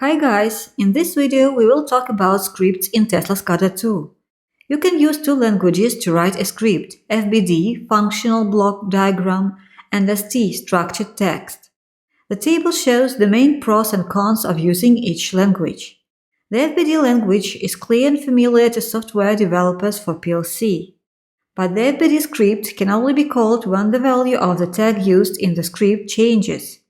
Hi guys, in this video we will talk about scripts in Tesla SCADA 2. You can use two languages to write a script, FBD, functional block diagram, and ST, structured text. The table shows the main pros and cons of using each language. The FBD language is clear and familiar to software developers for PLC. But the FBD script can only be called when the value of the tag used in the script changes.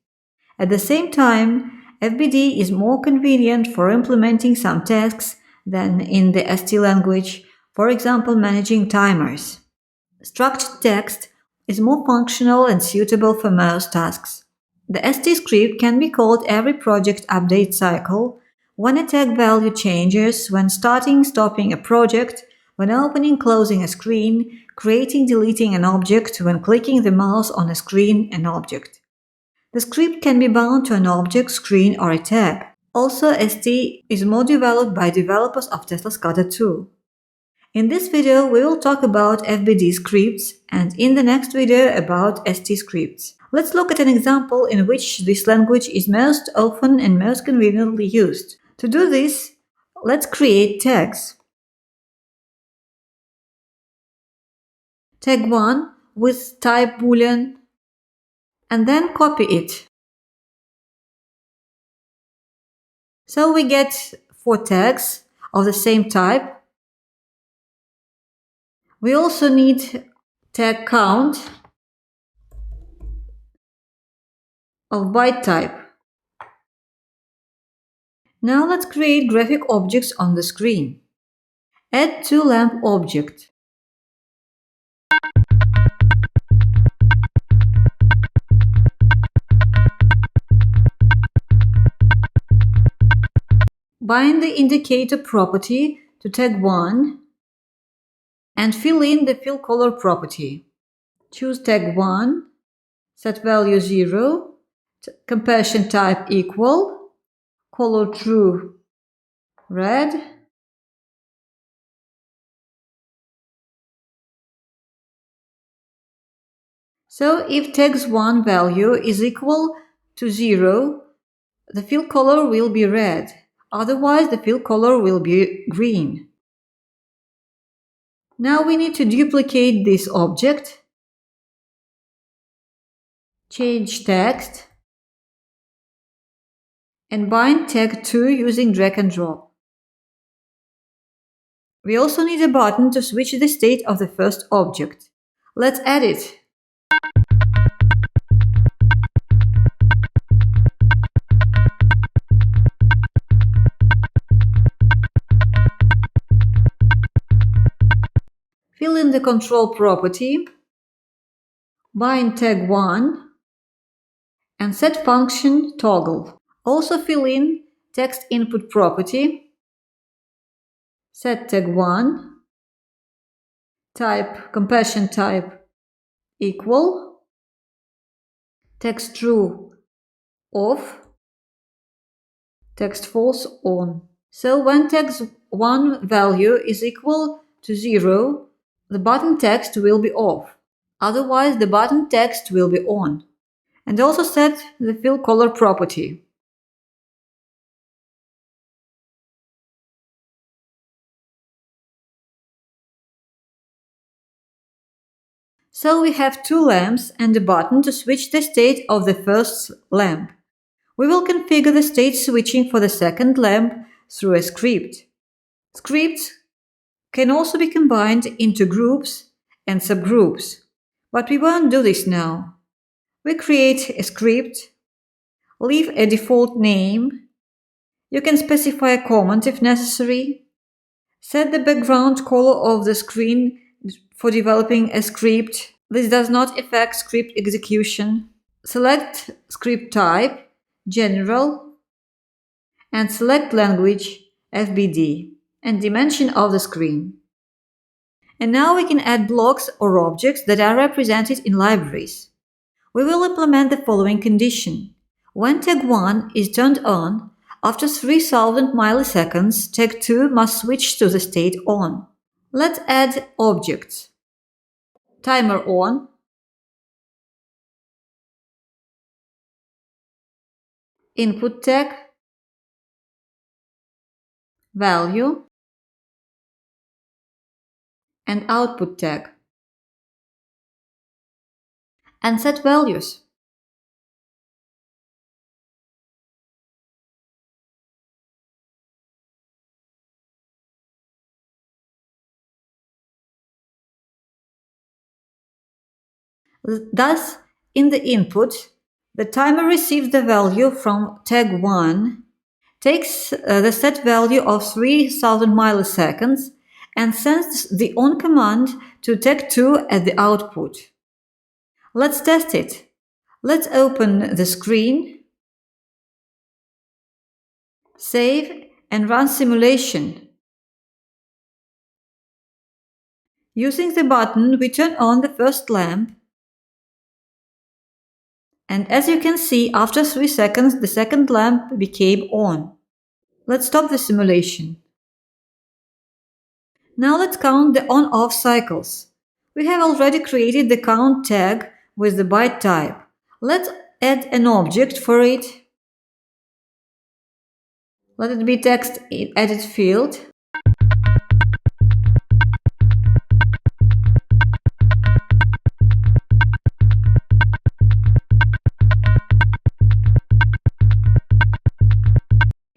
At the same time, FBD is more convenient for implementing some tasks than in the ST language, for example managing timers. Structured text is more functional and suitable for most tasks. The ST script can be called every project update cycle, when a tag value changes, when starting, stopping a project, when opening, closing a screen, creating, deleting an object, when clicking the mouse on a screen, an object. The script can be bound to an object, screen, or a tag. Also, ST is more developed by developers of Tesla SCADA 2. In this video, we will talk about FBD scripts and in the next video about ST scripts. Let's look at an example in which this language is most often and most conveniently used. To do this, let's create tags. Tag 1 with type boolean and then copy it. So we get 4 tags of the same type. We also need tag count of byte type. Now let's create graphic objects on the screen. Add 2 lamp object. Bind the indicator property to tag 1 and fill in the fill color property. Choose tag 1, set value 0, compression type equal, color true red, so if tags 1 value is equal to 0, the fill color will be red. Otherwise, the fill color will be green. Now we need to duplicate this object. Change text and bind tag 2 using drag and drop. We also need a button to switch the state of the first object. Let's add it. Fill in the control property, bind tag 1, and set function toggle. Also fill in text input property, set tag 1, type compression type equal, text true off, text false on. So when text 1 value is equal to 0, the button text will be off. Otherwise, the button text will be on. And also set the fill color property. So we have 2 lamps and a button to switch the state of the first lamp. We will configure the state switching for the second lamp through a script. Scripts can also be combined into groups and subgroups, but we won't do this now. We create a script, leave a default name. You can specify a comment if necessary. Set the background color of the screen for developing a script. This does not affect script execution. Select script type, general, and select language, FBD, and dimension of the screen. And now we can add blocks or objects that are represented in libraries. We will implement the following condition. When tag 1 is turned on, after 3000 milliseconds, tag 2 must switch to the state on. Let's add objects. Timer on, input tag, value, and output tag, and set values. Thus, in the input, the timer receives the value from tag 1, takes the set value of 3000 milliseconds, and sends the on command to tag 2 at the output. Let's test it. Let's open the screen, save, and run simulation. Using the button, we turn on the first lamp, and as you can see, after 3 seconds, the second lamp became on. Let's stop the simulation. Now let's count the on-off cycles. We have already created the count tag with the byte type. Let's add an object for it. Let it be text edit field.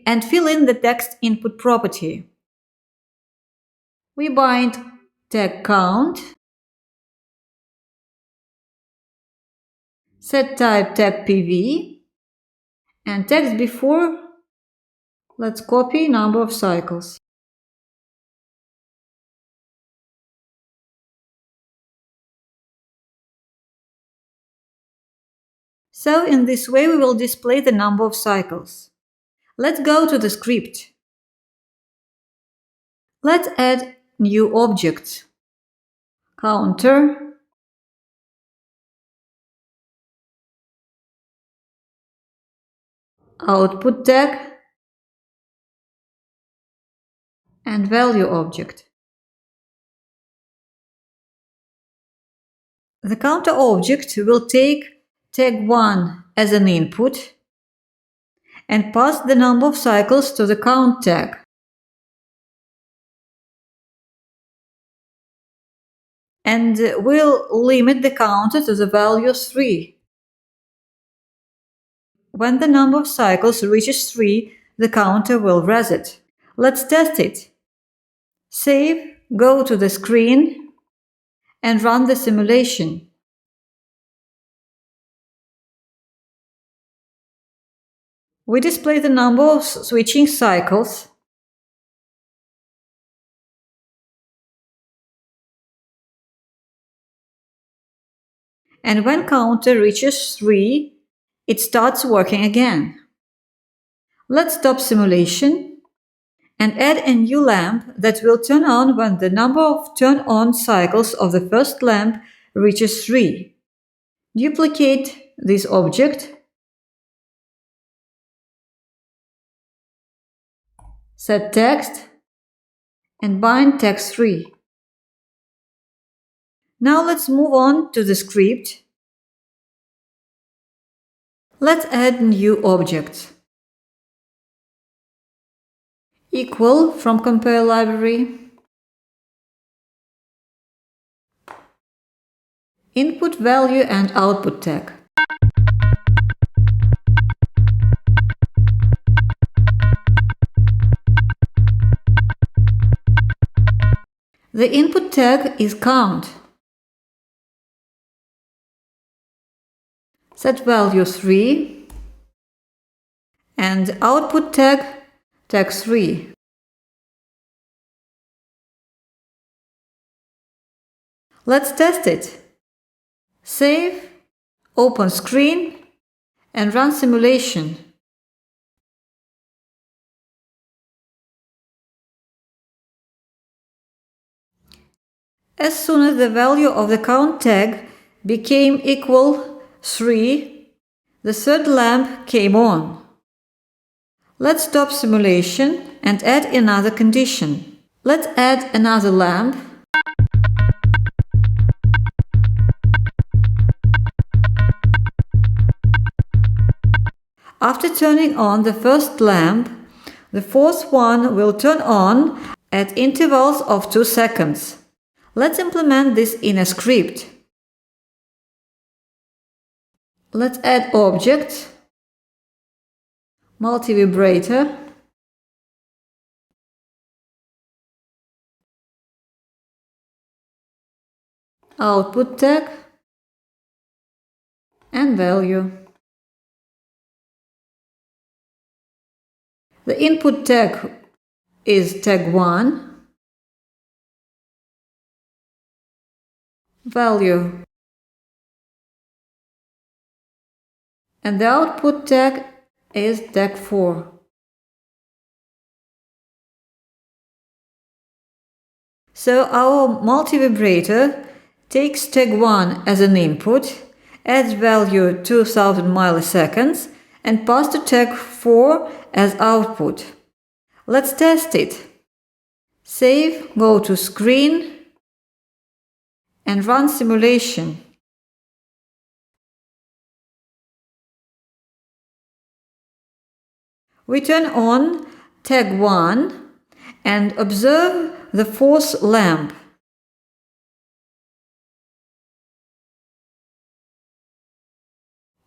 And fill in the text input property. We bind tag count, set type tag PV, and text before. Let's copy number of cycles. So in this way we will display the number of cycles. Let's go to the script. Let's add new object. Counter, output tag, and value object. The counter object will take tag 1 as an input and pass the number of cycles to the count tag. And we'll limit the counter to the value 3. When the number of cycles reaches 3, the counter will reset. Let's test it. Save, go to the screen, and run the simulation. We display the number of switching cycles, and when counter reaches 3, it starts working again. Let's stop simulation and add a new lamp that will turn on when the number of turn-on cycles of the first lamp reaches 3. Duplicate this object, set text, and bind text 3. Now let's move on to the script. Let's add new object. Equal from compare library. Input value and output tag. The input tag is count. Set value 3 and output tag 3. Let's test it. Save, open screen, and run simulation. As soon as the value of the count tag became equal 3, the third lamp came on. Let's stop simulation and add another condition. Let's add another lamp. After turning on the first lamp, The fourth one will turn on at intervals of 2 seconds. Let's implement this in a script. Let's add object, multi-vibrator, output tag, and value. The input tag is tag 1, value, and the output tag is tag 4. So our multi-vibrator takes tag 1 as an input, adds value 2000 milliseconds, and passes to tag 4 as output. Let's test it. Save, go to Screen, and run simulation. We turn on tag 1 and observe the fourth lamp.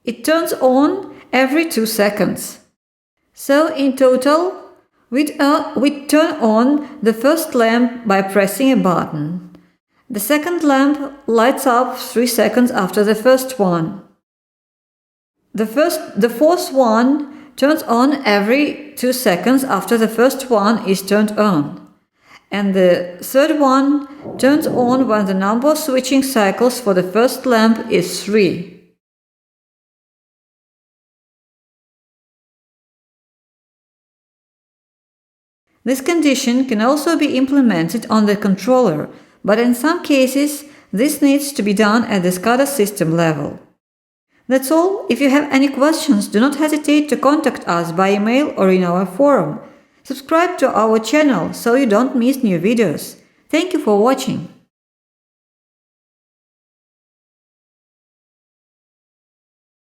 It turns on every 2 seconds. So in total, we turn on the first lamp by pressing a button. The second lamp lights up 3 seconds after the first one. The fourth one turns on every 2 seconds after the first one is turned on. And the third one turns on when the number of switching cycles for the first lamp is 3. This condition can also be implemented on the controller, but in some cases this needs to be done at the SCADA system level. That's all. If you have any questions, do not hesitate to contact us by email or in our forum. Subscribe to our channel so you don't miss new videos. Thank you for watching.